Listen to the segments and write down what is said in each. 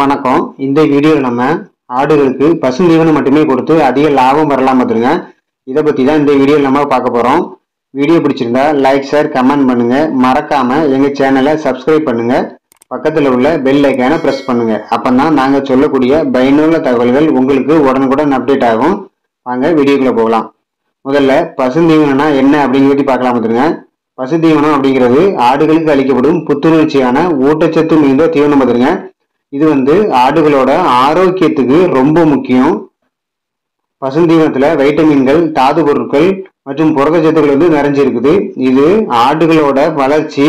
வணக்கம். இந்த வீடியோவில் நம்ம ஆடுகளுக்கு பசுந்தீவனம் மட்டுமே கொடுத்து அதிக லாபம் வரலாம் பார்த்துருங்க. இதை பற்றி தான் இந்த வீடியோவில் நம்ம பார்க்க போகிறோம். வீடியோ பிடிச்சிருந்தா லைக், ஷேர், கமெண்ட் பண்ணுங்க. மறக்காம எங்கள் சேனலை சப்ஸ்கிரைப் பண்ணுங்க. பக்கத்தில் உள்ள பெல் ஐக்கானை ப்ரெஸ் பண்ணுங்க. அப்போ தான் நாங்கள் சொல்லக்கூடிய பயனுள்ள தகவல்கள் உங்களுக்கு உடனுக்குடன் அப்டேட் ஆகும். வாங்க வீடியோக்குள்ளே போகலாம். முதல்ல பசுந்தீவனம்னா என்ன அப்படிங்கிறத பார்க்கலாம் பார்த்துருங்க. பசுந்தீவனம் அப்படிங்கிறது ஆடுகளுக்கு அளிக்கப்படும் புத்துணர்ச்சியான ஊட்டச்சத்து மிகுந்த தீவனம் பார்த்துருங்க. இது ஆடுகளோட ஆரோக்கியத்துக்கு ரொம்ப முக்கியம். பசுந்தீவனத்துல வைட்டமின்கள், தாது பொருட்கள் மற்றும் புரதச்சத்துக்கள் நிறைஞ்சிருக்குது. இது ஆடுகளோட வளர்ச்சி,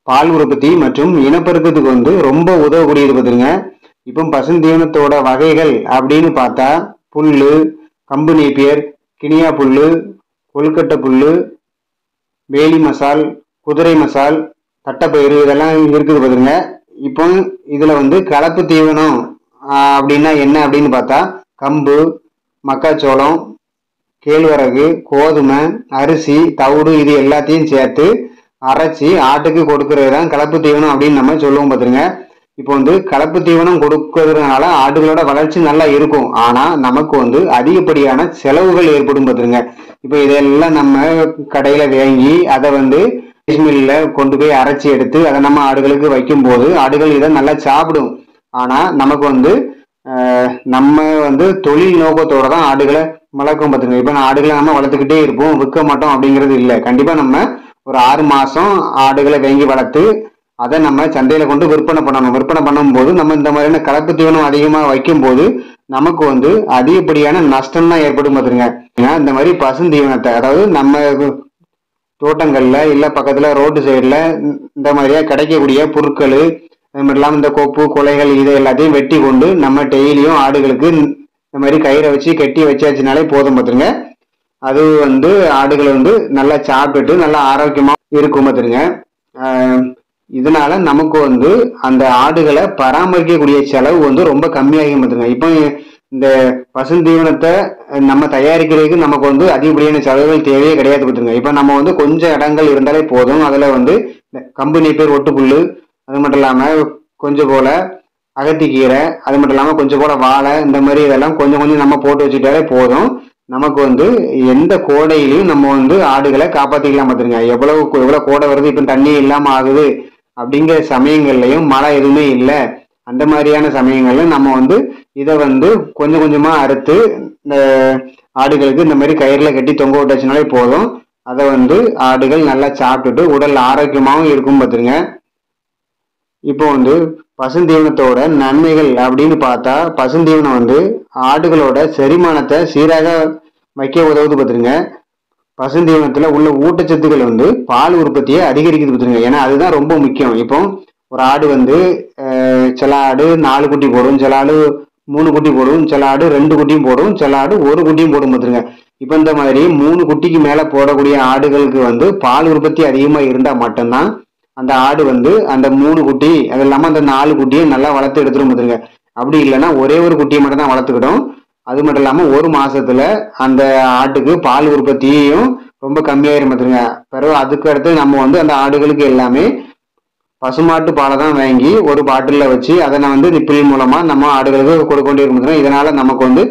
பால் உற்பத்தி மற்றும் இனப்பெருக்கத்துக்கு ரொம்ப உதவக்கூடியது பார்த்துருங்க. இப்போ பசுந்தீவனத்தோட வகைகள் அப்படின்னு பார்த்தா புல்லு, கம்பு நேப்பியர், கினியா புல்லு, கொழுக்கட்டை புல்லு, வேலி மசால், குதிரை மசால், தட்டைப்பயிறு இதெல்லாம் இருக்குது பார்த்துருங்க. இப்போ இதுல கலப்பு தீவனம் அப்படின்னா என்ன அப்படின்னு பார்த்தா கம்பு, மக்காச்சோளம், கேழ்வரகு, கோதுமை, அரிசி, தவிடு இது எல்லாத்தையும் சேர்த்து அரைச்சி ஆட்டுக்கு கொடுக்கறது தான் கலப்பு தீவனம் அப்படின்னு நம்ம சொல்லுவோம் பார்த்துருங்க. இப்போ கலப்பு தீவனம் கொடுக்கறதுனால ஆடுகளோட வளர்ச்சி நல்லா இருக்கும். ஆனா நமக்கு அதிகப்படியான செலவுகள் ஏற்படும் பார்த்துருங்க. இப்போ இதெல்லாம் நம்ம கடையில வாங்கி அதை மில்ல கொண்டு போய் அரைச்சி எடுத்து அதை நம்ம ஆடுகளுக்கு வைக்கும் போது ஆடுகள் இதை நல்லா சாப்பிடும். ஆனா நமக்கு நம்ம தொழில் நோக்கத்தோட தான் ஆடுகளை வளர்க்கும் பார்த்துங்க. இப்ப ஆடுகளை நம்ம வளர்த்துக்கிட்டே இருப்போம், விற்க மாட்டோம் அப்படிங்கிறது இல்லை. கண்டிப்பா நம்ம ஒரு 6 மாசம் ஆடுகளை வாங்கி வளர்த்து அதை நம்ம சந்தையில கொண்டு விற்பனை பண்ணணும். விற்பனை பண்ணும் போது நம்ம இந்த மாதிரியான கலப்பு தீவனம் அதிகமா வைக்கும் போது நமக்கு அதிகப்படியான நஷ்டம் தான் ஏற்படும் பார்த்துருங்க. இந்த மாதிரி பசுந்தீவனத்தை அதாவது நம்ம தோட்டங்கள்ல இல்ல பக்கத்துல ரோட்டு சைடுல இந்த மாதிரியா கிடைக்கக்கூடிய பொருட்கள், அது மட்டும் இல்லாம இந்த கொப்பு கொலைகள் இது எல்லாத்தையும் வெட்டி கொண்டு நம்ம டெய்லியும் ஆடுகளுக்கு இந்த மாதிரி கயிறை வச்சு கட்டி வச்சாச்சுனாலே போதும் பார்த்துருங்க. அது ஆடுகள் நல்லா சாப்பிட்டுட்டு நல்லா ஆரோக்கியமா இருக்கும் பார்த்துருங்க. இதனால நமக்கு அந்த ஆடுகளை பராமரிக்கக்கூடிய செலவு ரொம்ப கம்மியாகும் பார்த்துருங்க. இப்போ இந்த பசுந்தீவனத்தை நம்ம தயாரிக்கிறதுக்கு நமக்கு அதிகப்படியான செலவுகள் தேவையே கிடையாது பார்த்துருங்க. இப்போ நம்ம கொஞ்சம் இடங்கள் இருந்தாலே போதும். அதுல கம்பு நேப்பியர் ஒட்டுப்புல்லு, அது மட்டும் இல்லாம கொஞ்சம் போல அகத்திக்கீரை, அது மட்டும் இல்லாம கொஞ்சம் போல வாழை, இந்த மாதிரி இதெல்லாம் கொஞ்சம் கொஞ்சம் நம்ம போட்டு வச்சுட்டாலே போதும். நமக்கு எந்த கோடையிலையும் நம்ம ஆடுகளை காப்பாத்திக்கலாம் பார்த்துருங்க. எவ்வளவு கோடை வருது, இப்போ தண்ணி இல்லாம ஆகுது அப்படிங்கிற சமயங்கள்லயும் மழை எதுவுமே இல்லை, அந்த மாதிரியான சமயங்கள்ல நம்ம இதை கொஞ்சம் கொஞ்சமா அறுத்து இந்த ஆடுகளுக்கு இந்த மாதிரி கயிறுல கட்டி தொங்க விட்டாச்சுனாலே போதும். அதை ஆடுகள் நல்லா சாப்பிட்டுட்டு உடல் ஆரோக்கியமாகவும் இருக்கும் பார்த்துருங்க. இப்போ பசுந்தீவனத்தோட நன்மைகள் அப்படின்னு பார்த்தா பசுந்தீவனம் ஆடுகளோட செரிமானத்தை சீராக வைக்க உதவுது பார்த்துருங்க. பசுந்தீவனத்துல உள்ள ஊட்டச்சத்துக்கள் பால் உற்பத்தியை அதிகரிக்குது பார்த்துருங்க. ஏன்னா அதுதான் ரொம்ப முக்கியம். இப்போ ஒரு ஆடு சில ஆடு 4 குட்டி போடும், சில ஆடு 3 குட்டி போடும், சில ஆடு 2 குட்டியும் போடும், சில ஆடு 1 குட்டியும் போடும் பார்த்துருங்க. இப்போ இந்த மாதிரி 3 குட்டிக்கு மேல போடக்கூடிய ஆடுகளுக்கு பால் உற்பத்தி அதிகமா இருந்தா மட்டும்தான் அந்த ஆடு அந்த 3 குட்டி அது இல்லாம அந்த 4 குட்டியை நல்லா வளர்த்து எடுத்துரும் பார்த்துருங்க. அப்படி இல்லைன்னா ஒரே ஒரு குட்டியை மட்டும் தான் வளர்த்துக்கிடும். அது மட்டும் இல்லாம 1 மாசத்துல அந்த ஆட்டுக்கு பால் உற்பத்தியும் ரொம்ப கம்மியாயிரும் பார்த்துருங்க. பிறகு அதுக்கு அடுத்து நம்ம அந்த ஆடுகளுக்கு எல்லாமே பசுமாட்டு பாலை தான் வாங்கி ஒரு பாட்டில வச்சு அதை நிப்பிள் மூலமா நம்ம ஆடுகளுக்கு கொடுக்க வேண்டியிருக்கும். இதனால நமக்கு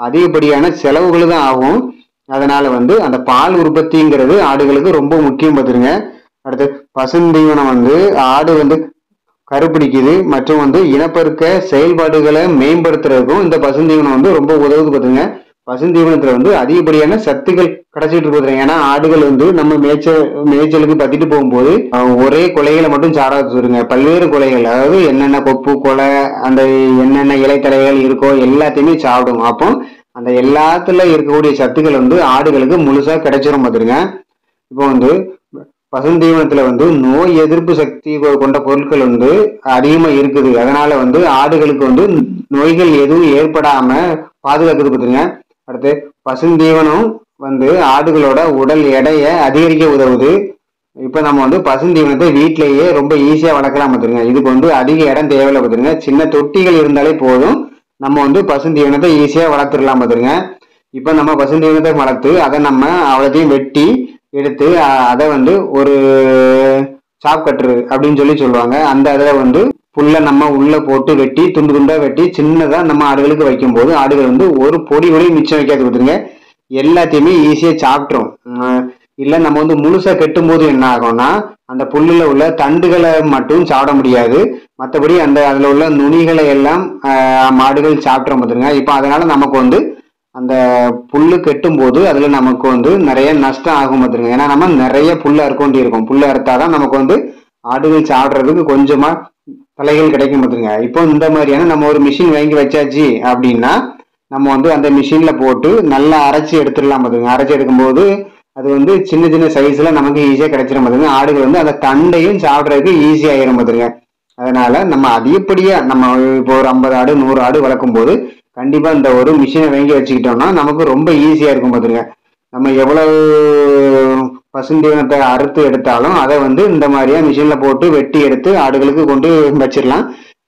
அதிகப்படியான செலவுகள் தான் ஆகும். அதனால அந்த பால் உற்பத்திங்கிறது ஆடுகளுக்கு ரொம்ப முக்கியம் பார்த்துருங்க. அடுத்து பசுந்தீவனம் ஆடு கருப்பிடிக்குது மற்றும் இனப்பெருக்க செயல்பாடுகளை மேம்படுத்துறதுக்கும் இந்த பசுந்தீவனம் ரொம்ப உதவுது பார்த்துங்க. பசுந்தீவனத்துல அதிகப்படியான சத்துக்கள் கிடைச்சிட்டு இருக்கு. ஏன்னா ஆடுகள் நம்ம மேய்ச்சலுக்கு பத்திட்டு போகும்போது ஒரே கொலைகளை மட்டும் சாடாதுங்க, பல்வேறு கொலைகள், அதாவது என்னென்ன கொப்பு கொலை அந்த என்னென்ன இலைத்தலைகள் இருக்கோ எல்லாத்தையுமே சாப்பிடும். அப்போ அந்த எல்லாத்துல இருக்கக்கூடிய சத்துக்கள் ஆடுகளுக்கு முழுசா கிடைச்சிடும் பார்த்துருங்க. இப்போ பசுந்தீவனத்துல நோய் எதிர்ப்பு சக்தி கொண்ட பொருட்கள் அதிகமா இருக்குது. அதனால ஆடுகளுக்கு நோய்கள் எதுவும் ஏற்படாம பாதுகாக்குது பார்த்துருங்க. அடுத்து பசுந்தீவனம் ஆடுகளோட உடல் எடையை அதிகரிக்க உதவுது. இப்ப நம்ம பசுந்தீவனத்தை வீட்டிலேயே ரொம்ப ஈஸியா வளர்க்கலாம் பார்த்துருங்க. இதுக்கு அதிக இடம் தேவையில்லை பார்த்துருங்க. சின்ன தொட்டிகள் இருந்தாலே போதும், நம்ம பசுந்தீவனத்தை ஈஸியா வளர்த்துடலாம் பார்த்துருங்க. இப்ப நம்ம பசுந்தீவனத்தை வளர்த்து அதை நம்ம அவ்வளோத்தையும் வெட்டி எடுத்து அதை ஒரு சாப் கட்டுரு அப்படின்னு சொல்லுவாங்க. அந்த இதில் வந்து புல்லை நம்ம உள்ள போட்டு வெட்டி துண்டு துண்டா வெட்டி சின்னதாக நம்ம ஆடுகளுக்கு வைக்கும்போது ஆடுகள் வந்து ஒரு பொடி வரையும் மிச்சம் வைக்காது பார்த்துருங்க, எல்லாத்தையுமே ஈஸியாக சாப்பிட்ரும். இல்லை நம்ம வந்து முழுசாக கெட்டும் போது என்ன ஆகும்னா அந்த புல்லில் உள்ள தண்டுகளை மட்டும் சாப்பிட முடியாது, மற்றபடி அந்த அதில் உள்ள நுனிகளை எல்லாம் மாடுகள் சாப்பிட்றோம் பார்த்துருங்க. இப்போ அதனால நமக்கு வந்து அந்த புல்லு கெட்டும் போது அதில் நமக்கு வந்து நிறைய நஷ்டம் ஆகும் பார்த்துருங்க. ஏன்னா நம்ம நிறைய புல்லை அறுக்கொண்டி இருக்கும், புல்லை அறுத்தாதான் நமக்கு வந்து ஆடுகள் சாப்பிட்றதுக்கு கொஞ்சமா தலைகள் கிடைக்கும் பார்த்துருங்க. இப்போ இந்த மாதிரியான நம்ம ஒரு மிஷின் வாங்கி வச்சாச்சு அப்படின்னா நம்ம வந்து அந்த மிஷின்ல போட்டு நல்லா அரைச்சி எடுத்துடலாம் பார்த்துருங்க. அரைச்சி எடுக்கும்போது அது வந்து சின்ன சின்ன சைஸ்ல நமக்கு ஈஸியாக கிடைச்சிடும் பார்த்துருங்க. ஆடுகள் வந்து அந்த தண்டையும் சாப்பிட்றதுக்கு ஈஸியாகிடும் பார்த்துருங்க. அதனால நம்ம அதிகப்படியா நம்ம இப்போ ஒரு 50 ஆடு 100 ஆடு வளர்க்கும் போது கண்டிப்பா இந்த ஒரு மிஷினை வாங்கி வச்சுக்கிட்டோம்னா நமக்கு ரொம்ப ஈஸியா இருக்கும் பார்த்துருங்க. நம்ம எவ்வளவு பசுந்தீவனத்தை அறுத்து எடுத்தாலும் அதை வந்து இந்த மாதிரியா மிஷின்ல போட்டு வெட்டி எடுத்து ஆடுகளுக்கு கொண்டு வச்சிடலாம்.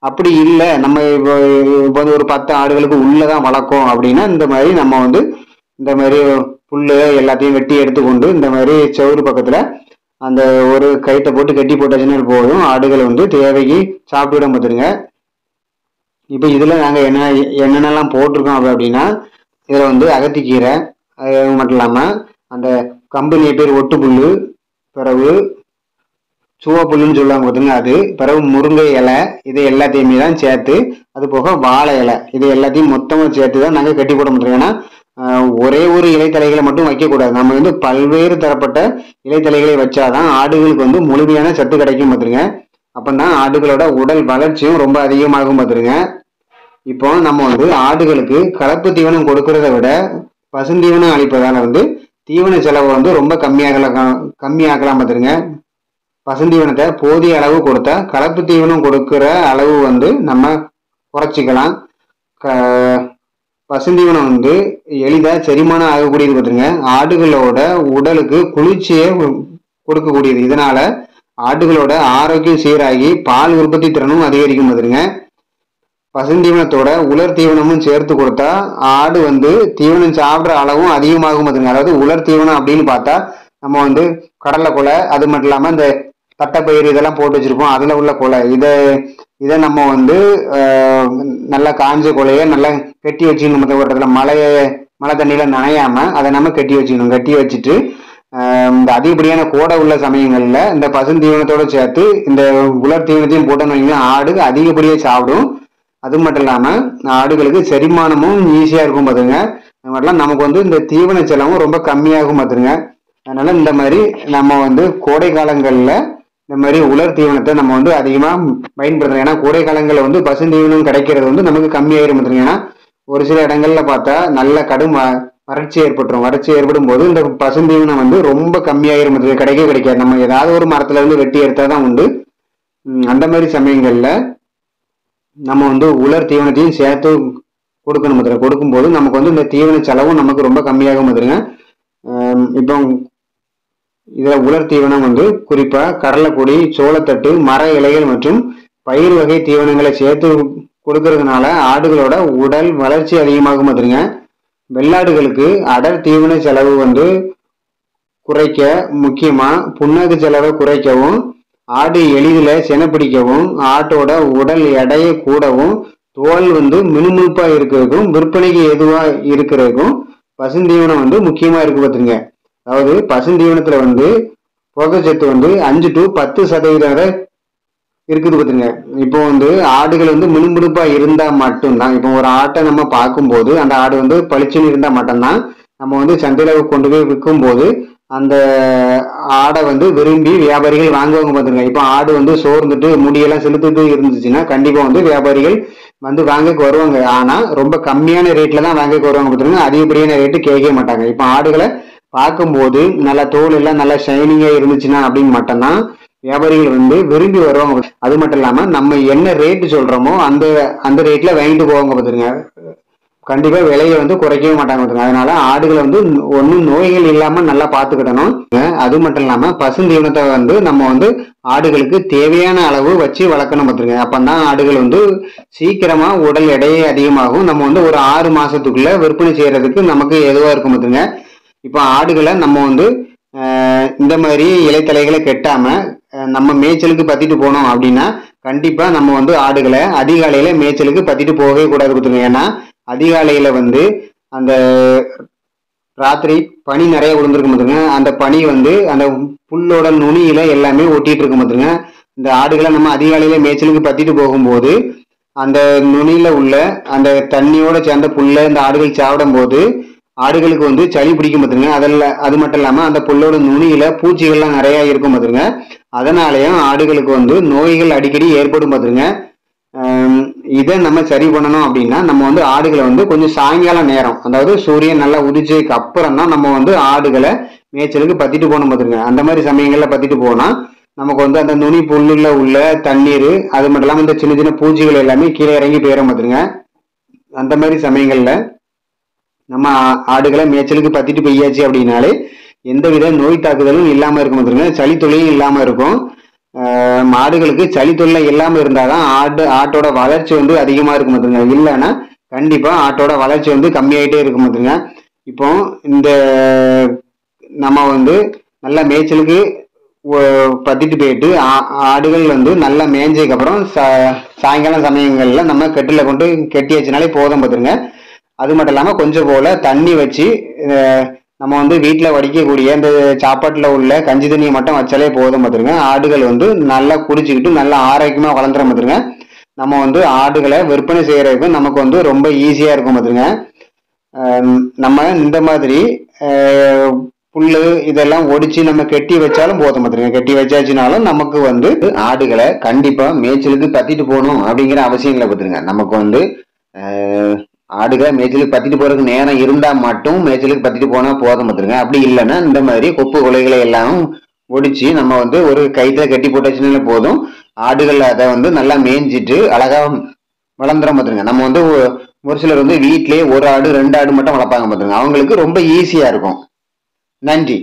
அப்படி இல்லை நம்ம இப்போ வந்து ஒரு 10 ஆடுகளுக்கு உள்ளதான் வளர்க்கும் அப்படின்னா இந்த மாதிரி நம்ம வந்து இந்த மாதிரி புல்லு எல்லாத்தையும் வெட்டி எடுத்துக்கொண்டு இந்த மாதிரி செவுறு பக்கத்துல அந்த ஒரு கயிற்றை போட்டு கட்டி போட்டாச்சுன்னா போதும், ஆடுகள் வந்து தேவைக்கு சாப்பிட்டு பார்த்துருங்க. இப்போ இதுல நாங்க என்னென்னலாம் போட்டிருக்கோம் அப்படின்னா இதுல வந்து அகத்திக்கீரை, அது மட்டும் இல்லாம அந்த கம்பெனி பேர் ஒட்டு புல்லு, பிறகு சுவா புல்லுன்னு சொல்லுவாங்க பார்த்துங்க அது, பிறகு முருங்கை இலை, இது எல்லாத்தையுமே தான் சேர்த்து, அது போக வாழை இலை, இது எல்லாத்தையும் மொத்தமாக சேர்த்து தான் நாங்கள் கட்டி போட முடியும். ஏன்னா ஒரே ஒரு இலைத்தலைகளை மட்டும் வைக்கக்கூடாது, நம்ம வந்து பல்வேறு தரப்பட்ட இலைத்தலைகளை வச்சாதான் ஆடுகளுக்கு வந்து முழுமையான சத்து கிடைக்கும் பார்த்துருங்க. அப்பதான் ஆடுகளோட உடல் வளர்ச்சியும் ரொம்ப அதிகமாகும் பார்த்துருங்க. இப்போ நம்ம வந்து ஆடுகளுக்கு கலப்பு தீவனம் கொடுக்கறத விட பசுந்தீவனம் அளிப்பதால வந்து தீவன செலவு வந்து ரொம்ப கம்மியாகலாம் பார்த்துருங்க. பசுந்தீவனத்தை போதிய அளவு கொடுத்தா கலப்பு தீவனம் கொடுக்கிற அளவு வந்து நம்ம குறைச்சிக்கலாம். பசுந்தீவனம் வந்து எளிதாக செரிமானம் ஆகக்கூடியது பார்த்துருங்க. ஆடுகளோட உடலுக்கு குளிர்ச்சியை கொடுக்கக்கூடியது, இதனால ஆடுகளோட ஆரோக்கியம் சீராகி பால் உற்பத்தி திறனும் அதிகரிக்கும் பார்த்துருங்க. பசுந்தீவனத்தோட உலர் தீவனமும் சேர்த்து கொடுத்தா ஆடு வந்து தீவனம் சாப்பிட்ற அளவும் அதிகமாகும் பார்த்துருங்க. அதாவது உலர் தீவனம் அப்படின்னு பார்த்தா நம்ம வந்து கடலை கொலை, அது மட்டும் இல்லாமல் இந்த தட்டைப்பயிறு இதெல்லாம் போட்டு வச்சிருப்போம், அதில் உள்ள கொலை, இதை நம்ம வந்து நல்லா காஞ்ச கொலையை நல்லா கட்டி வச்சுக்கணும். மற்ற ஒரு இடத்துல மழை தண்ணியில நனையாம அதை நம்ம கட்டி வச்சுக்கணும். கட்டி வச்சுட்டு இந்த அதிகப்படியான கோடை உள்ள சமயங்கள்ல இந்த பசுந்தீவனத்தோட சேர்த்து இந்த உலர் தீவனத்தையும் போட்டோன்னு வைங்களேன், ஆடு அதிகப்படியாக சாப்பிடும். அது மட்டும் இல்லாம ஆடுகளுக்கு செரிமானமும் ஈஸியா இருக்கும் பார்த்துங்க. அது மாதிரிலாம் நமக்கு வந்து இந்த தீவன செலவும் ரொம்ப கம்மியாகும் பார்த்துருங்க. அதனால இந்த மாதிரி நம்ம வந்து கோடை காலங்கள்ல இந்த மாதிரி உலர் தீவனத்தை நம்ம வந்து அதிகமா பயன்படுத்தலாம். ஏன்னா கோடை காலங்களில் வந்து பசுந்தீவனம் கிடைக்கிறது வந்து நமக்கு கம்மியாயிரும் பார்த்துருங்க. ஏன்னா ஒரு சில இடங்கள்ல பார்த்தா நல்ல கடும் வறட்சி ஏற்பட்டுரும். வறட்சி ஏற்படும் போது இந்த பசுந்தீவனம் வந்து ரொம்ப கம்மியாயிரும், கிடைக்காது. நம்ம ஏதாவது ஒரு மரத்துல இருந்து வெட்டி எடுத்தாதான் உண்டு. அந்த மாதிரி சமயங்கள்ல நம்ம வந்து உலர் தீவனத்தையும் சேர்த்து கொடுக்கணும் பார்த்துருங்க. கொடுக்கும்போது நமக்கு வந்து இந்த தீவன செலவும் நமக்கு ரொம்ப கம்மியாகும் பார்த்துருங்க. இப்போ இதுல உலர் தீவனம் வந்து குறிப்பா கடலைப்பொடி, சோளத்தட்டு, மர இலைகள் மற்றும் பயிர் வகை தீவனங்களை சேர்த்து கொடுக்கறதுனால ஆடுகளோட உடல் வளர்ச்சி அதிகமாகும் பார்த்துருங்க. வெள்ளாடுகளுக்கு அடர் தீவன செலவு வந்து குறைக்க, முக்கியமா புண்ணாக்கு செலவை குறைக்கவும், ஆடு எளிதில் செனப்பிடிக்கவும், ஆட்டோட உடல் எடையை கூடவும், தோல் வந்து மினுமினுப்பா இருக்கிறதுக்கும், விற்பனைக்கு எதுவா இருக்கிறதுக்கும் பசுந்தீவனம் வந்து முக்கியமா இருக்கு பார்த்துருங்க. அதாவது பசுந்தீவனத்துல வந்து புரதச்சத்து வந்து 5 to 10% இருக்குது பார்த்துருங்க. இப்போ வந்து ஆடுகள் வந்து மினுமினுப்பா இருந்தா மட்டும்தான், இப்போ ஒரு ஆட்டை நம்ம பார்க்கும்போது அந்த ஆடு வந்து பளிச்சுன்னு இருந்தா மட்டும்தான் நம்ம வந்து சந்தையில கொண்டு போய் விற்கும் போது அந்த ஆடை வந்து விரும்பி வியாபாரிகள் வாங்குவாங்க பார்த்துருங்க. இப்போ ஆடு வந்து சோர்ந்துட்டு முடியெல்லாம் செலுத்திட்டு இருந்துச்சுன்னா கண்டிப்பா வந்து வியாபாரிகள் வந்து வாங்கக்கு வருவாங்க. ஆனா ரொம்ப கம்மியான ரேட்ல தான் வாங்கக்கு வருவாங்க பார்த்துருங்க. அதிகப்படியான ரேட்டு கேட்கவே மாட்டாங்க. இப்போ ஆடுகளை பார்க்கும்போது நல்லா தோல் எல்லாம் நல்லா ஷைனிங்கா இருந்துச்சுன்னா அப்படின்னு மட்டும்தான் வியாபாரிகள் வந்து விரும்பி வருவாங்க. அது மட்டும் இல்லாம நம்ம என்ன ரேட்டு சொல்றோமோ அந்த ரேட்ல வாங்கிட்டு போவாங்க பார்த்துருங்க. கண்டிப்பா விலையை வந்து குறைக்கவே மாட்டாங்க பார்த்துருங்க. அதனால ஆடுகளை வந்து ஒன்றும் நோய்கள் இல்லாம நல்லா பார்த்துக்கிடணும். அது மட்டும் இல்லாம பசுந்தீவனத்தை வந்து நம்ம வந்து ஆடுகளுக்கு தேவையான அளவு வச்சு வளர்க்கணும் பார்த்துருங்க. அப்பதான் ஆடுகள் வந்து சீக்கிரமா உடல் எடையே அதிகமாகும். நம்ம வந்து ஒரு 6 மாசத்துக்குள்ள விற்பனை செய்யறதுக்கு நமக்கு எதுவா இருக்கும் பார்த்துருங்க. இப்போ ஆடுகளை நம்ம வந்து இந்த மாதிரி இலைத்தலைகளை கெட்டாம நம்ம மேய்ச்சலுக்கு பத்திட்டு போனோம் அப்படின்னா கண்டிப்பா நம்ம வந்து ஆடுகளை அதிகாலையில மேய்ச்சலுக்கு பத்திட்டு போகவே கூடாது கொடுத்துருங்க. ஏன்னா அதிகாலையில வந்து அந்த ராத்திரி பனி நிறைய விழுந்திருக்கும் பாத்துங்க. அந்த பனி வந்து அந்த புல்லோட நுனியில எல்லாமே ஒட்டிட்டு இருக்கும் பாத்துங்க. இந்த ஆடுகளை நம்ம அதிகாலையில மேய்ச்சலுக்கு பத்திட்டு போகும்போது அந்த நுனியில உள்ள அந்த தண்ணியோட சேர்ந்த புல்ல இந்த ஆடுகள் சாப்பிடும் போது ஆடுகளுக்கு வந்து சளி பிடிக்கும் பாத்துங்க. அது மட்டும் இல்லாம அந்த புல்லோட நுனியில பூச்சிகள்லாம் நிறைய இருக்கும் பாத்துங்க. அதனாலயும் ஆடுகளுக்கு வந்து நோய்கள் அடிக்கடி ஏற்படும் பாத்துங்க. இதை நம்ம சரி பண்ணணும் அப்படின்னா நம்ம வந்து ஆடுகளை வந்து கொஞ்சம் சாயங்கால நேரம், அதாவது சூரியன் நல்லா உதிச்சதுக்கு அப்புறம் தான் நம்ம வந்து ஆடுகளை மேய்ச்சலுக்கு பத்திட்டு போகணும் பாத்துங்க. அந்த மாதிரி சமயங்கள்ல பத்திட்டு போனா நமக்கு வந்து அந்த நுனி புல்லுல உள்ள தண்ணீர், அது மட்டும் இல்லாம இந்த சின்ன சின்ன பூச்சிகள் எல்லாமே கீழே இறங்கி போயிடும் பாத்துங்க. அந்த மாதிரி சமயங்கள்ல நம்ம ஆடுகளை மேய்ச்சலுக்கு பத்திட்டு போயாச்சு அப்படின்னாலே எந்தவித நோய் தாக்குதலும் இல்லாம இருக்கும் பாத்துங்க. சளி தொல்லையும் இல்லாம இருக்கும். மாடுகளுக்கு சளி தொல்லை இல்லாம இருந்தாதான் ஆட்டோட வளர்ச்சி வந்து அதிகமா இருக்கும் பாத்துங்க. இல்லைன்னா கண்டிப்பா ஆட்டோட வளர்ச்சி வந்து கம்மியாயிட்டே இருக்கும் பாத்துங்க. இப்போ இந்த நம்ம வந்து நல்லா மேய்ச்சலுக்கு பத்திட்டு போயிட்டு ஆடுகள் வந்து நல்லா மேய்ஞ்சதுக்கு அப்புறம் சாயங்காலம் சமயங்கள்ல நம்ம கெட்டில கொண்டு கெட்டி வச்சுனாலே போதும் பாத்துருங்க. அது மட்டும் இல்லாம கொஞ்சம் போல தண்ணி வச்சு நம்ம வந்து வீட்டில் வடிக்கக்கூடிய இந்த சாப்பாட்டுல உள்ள கஞ்சி தண்ணியை மட்டும் வச்சாலே போதும் பாத்துருங்க. ஆடுகள் வந்து நல்லா குடிச்சுக்கிட்டு நல்லா ஆரோக்கியமா வளர்ந்துடும் பாத்துருங்க. நம்ம வந்து ஆடுகளை விற்பனை செய்யறதுக்கு நமக்கு வந்து ரொம்ப ஈஸியா இருக்கும் பாத்துருங்க. நம்ம இந்த மாதிரி புல்லு இதெல்லாம் ஒடிச்சு நம்ம கெட்டி வச்சாலும் போதும் பாத்துருங்க. கெட்டி வச்சாச்சுனாலும் நமக்கு வந்து ஆடுகளை கண்டிப்பா மேய்ச்சலுக்கு பத்திட்டு போகணும் அப்படிங்கிற அவசியங்களை பாத்துருங்க. நமக்கு வந்து ஆடுகளை மேய்ச்சலுக்கு பத்திட்டு போறதுக்கு நேரம் இருந்தா மட்டும் மேய்ச்சலுக்கு பத்திட்டு போனா போதும் பாத்துருங்க. அப்படி இல்லைன்னா இந்த மாதிரி கொப்பு கொலைகளை எல்லாம் ஒடிச்சு நம்ம வந்து ஒரு கைத்துல கட்டி போட்டாச்சுனாலே போதும். ஆடுகள் அதை வந்து நல்லா மேய்ஞ்சிட்டு அழகா வளர்ந்துடும் பாத்துருங்க. நம்ம வந்து ஒரு சிலர் வந்து வீட்லயே ஒரு ஆடு 2 ஆடு மட்டும் வளர்ப்பாங்க பாத்துருங்க. அவங்களுக்கு ரொம்ப ஈஸியா இருக்கும். நன்றி.